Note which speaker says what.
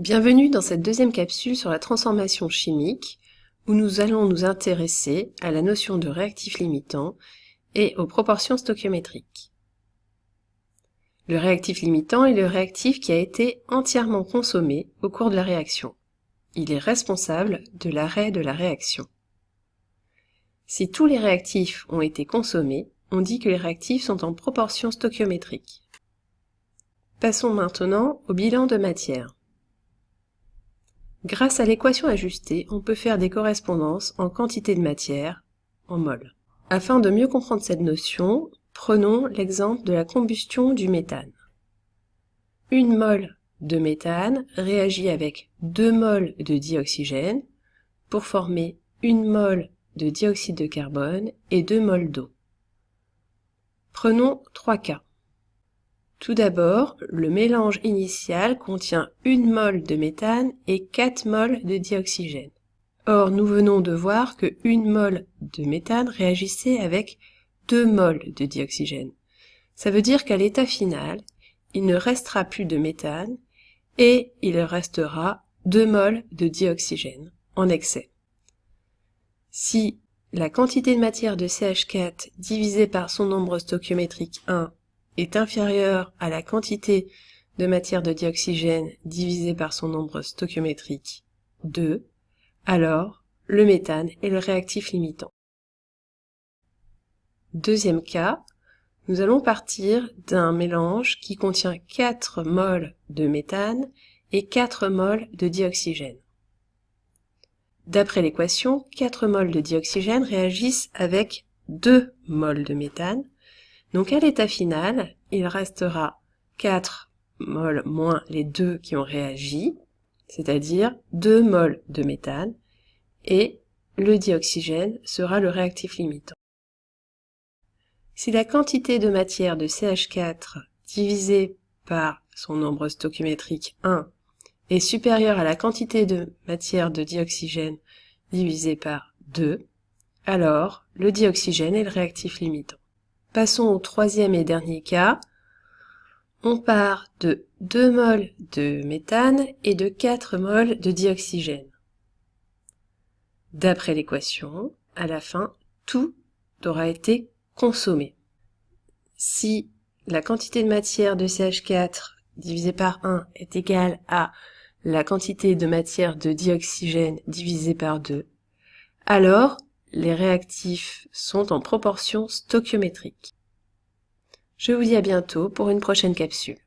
Speaker 1: Bienvenue dans cette deuxième capsule sur la transformation chimique où nous allons nous intéresser à la notion de réactif limitant et aux proportions stoichiométriques. Le réactif limitant est le réactif qui a été entièrement consommé au cours de la réaction. Il est responsable de l'arrêt de la réaction. Si tous les réactifs ont été consommés, on dit que les réactifs sont en proportion stoichiométrique. Passons maintenant au bilan de matière. Grâce à l'équation ajustée, on peut faire des correspondances en quantité de matière, en mol. Afin de mieux comprendre cette notion, prenons l'exemple de la combustion du méthane. 1 mol de méthane réagit avec 2 mols de dioxygène pour former 1 mol de dioxyde de carbone et 2 mols d'eau. Prenons 3 cas. Tout d'abord, le mélange initial contient 1 mol de méthane et 4 mols de dioxygène. Or, nous venons de voir que 1 mol de méthane réagissait avec 2 mols de dioxygène. Ça veut dire qu'à l'état final, il ne restera plus de méthane et il restera 2 mols de dioxygène en excès. Si la quantité de matière de CH4 divisée par son nombre stoichiométrique 1 est inférieure à la quantité de matière de dioxygène divisée par son nombre stoichiométrique 2, alors le méthane est le réactif limitant. Deuxième cas, nous allons partir d'un mélange qui contient 4 mols de méthane et 4 mols de dioxygène. D'après l'équation, 4 mols de dioxygène réagissent avec 2 mols de méthane. Donc à l'état final, il restera 4 mols moins les 2 qui ont réagi, c'est-à-dire 2 mols de méthane, et le dioxygène sera le réactif limitant. Si la quantité de matière de CH4 divisée par son nombre stoichiométrique 1 est supérieure à la quantité de matière de dioxygène divisée par 2, alors le dioxygène est le réactif limitant. Passons au troisième et dernier cas. On part de 2 mols de méthane et de 4 mols de dioxygène. D'après l'équation, à la fin, tout aura été consommé. Si la quantité de matière de CH4 divisée par 1 est égale à la quantité de matière de dioxygène divisée par 2, alors les réactifs sont en proportion stoichiométrique. Je vous dis à bientôt pour une prochaine capsule.